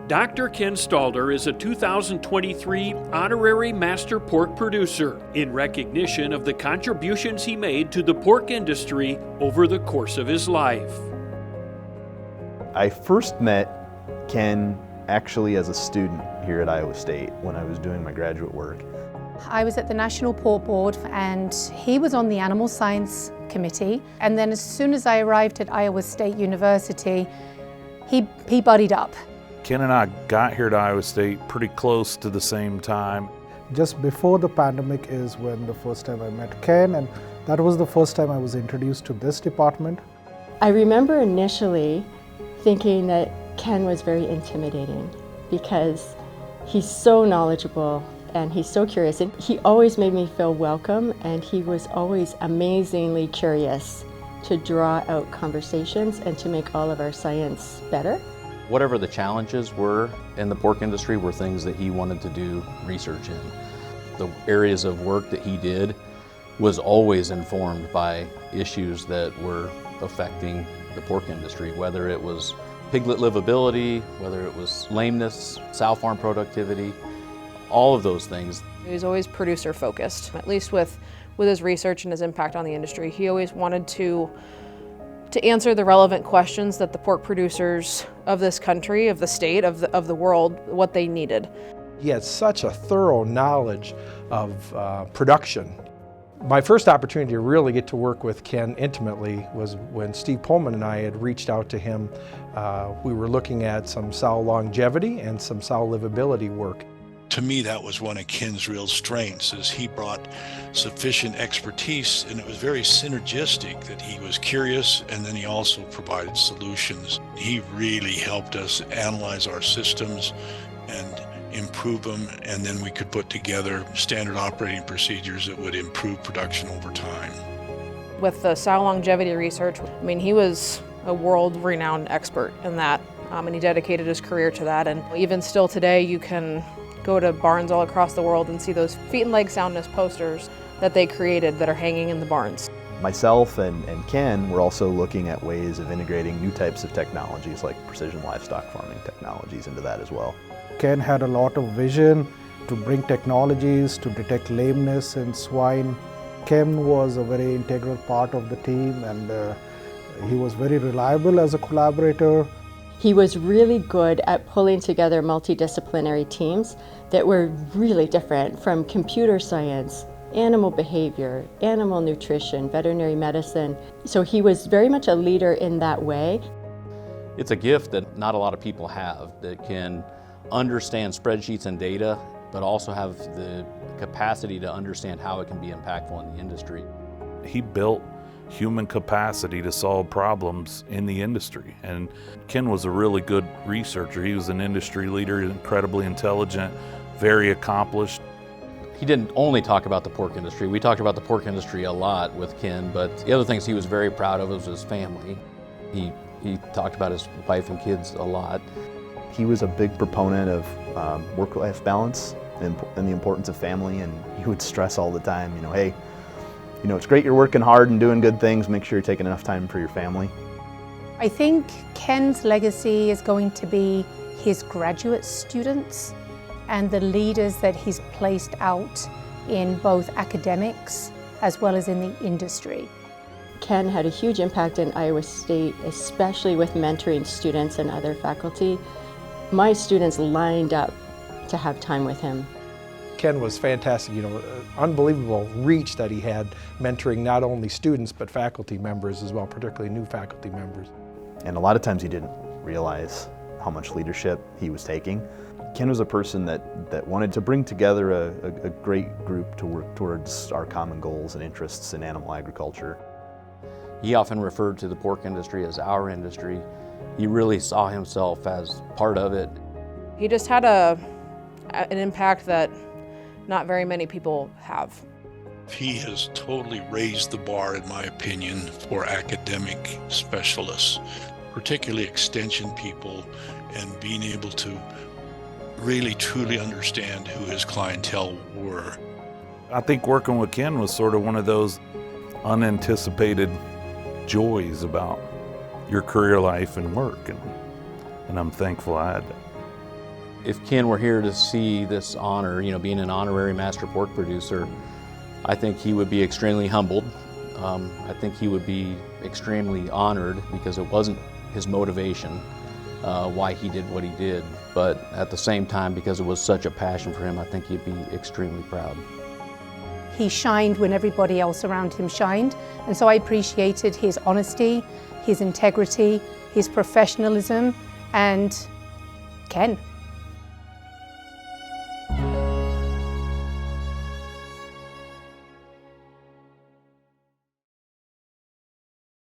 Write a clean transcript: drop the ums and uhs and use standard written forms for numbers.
Dr. Ken Stalder is a 2023 Honorary Master Pork Producer in recognition of the contributions he made to the pork industry over the course of his life. I first met Ken actually as a student here at Iowa State when I was doing my graduate work. I was at the National Pork Board and he was on the Animal Science Committee. And then as soon as I arrived at Iowa State University, he buddied up. Ken and I got here to Iowa State pretty close to the same time. Just before the pandemic is when the first time I met Ken, and that was the first time I was introduced to this department. I remember initially thinking that Ken was very intimidating because he's so knowledgeable and he's so curious. And he always made me feel welcome, and he was always amazingly curious to draw out conversations and to make all of our science better. Whatever the challenges were in the pork industry were things that he wanted to do research in. The areas of work that he did was always informed by issues that were affecting the pork industry, whether it was piglet livability, whether it was lameness, sow farm productivity, all of those things. He was always producer focused, at least with his research and his impact on the industry. He always wanted to answer the relevant questions that the pork producers of this country, of the state, of the world, what they needed. He had such a thorough knowledge of production. My first opportunity to really get to work with Ken intimately was when Steve Pullman and I had reached out to him. We were looking at some sow longevity and some sow livability work. To me, that was one of Ken's real strengths, is he brought sufficient expertise, and it was very synergistic that he was curious and then he also provided solutions. He really helped us analyze our systems and improve them, and then we could put together standard operating procedures that would improve production over time. With the sow longevity research, I mean, he was a world-renowned expert in that, and he dedicated his career to that. And even still today, you can go to barns all across the world and see those feet and leg soundness posters that they created that are hanging in the barns. Myself and Ken were also looking at ways of integrating new types of technologies like precision livestock farming technologies into that as well. Ken had a lot of vision to bring technologies to detect lameness in swine. Ken was a very integral part of the team, and he was very reliable as a collaborator. He was really good at pulling together multidisciplinary teams that were really different, from computer science, animal behavior, animal nutrition, veterinary medicine. So he was very much a leader in that way. It's a gift that not a lot of people have, that can understand spreadsheets and data, but also have the capacity to understand how it can be impactful in the industry. He built human capacity to solve problems in the industry. And Ken was a really good researcher. He was an industry leader, incredibly intelligent, very accomplished. He didn't only talk about the pork industry. We talked about the pork industry a lot with Ken, but the other things he was very proud of was his family. He talked about his wife and kids a lot. He was a big proponent of work-life balance and the importance of family, and he would stress all the time, hey, it's great you're working hard and doing good things, make sure you're taking enough time for your family. I think Ken's legacy is going to be his graduate students and the leaders that he's placed out in both academics as well as in the industry. Ken had a huge impact in Iowa State, especially with mentoring students and other faculty. My students lined up to have time with him. Ken was fantastic, unbelievable reach that he had, mentoring not only students but faculty members as well, particularly new faculty members. And a lot of times he didn't realize how much leadership he was taking. Ken was a person that wanted to bring together a great group to work towards our common goals and interests in animal agriculture. He often referred to the pork industry as our industry. He really saw himself as part of it. He just had an impact that not very many people have. He has totally raised the bar, in my opinion, for academic specialists, particularly extension people, and being able to really truly understand who his clientele were. I think working with Ken was sort of one of those unanticipated joys about your career life and work, and I'm thankful I had that. If Ken were here to see this honor, being an honorary master pork producer, I think he would be extremely humbled. I think he would be extremely honored because it wasn't his motivation why he did what he did, but at the same time, because it was such a passion for him, I think he'd be extremely proud. He shined when everybody else around him shined, and so I appreciated his honesty, his integrity, his professionalism, and Ken.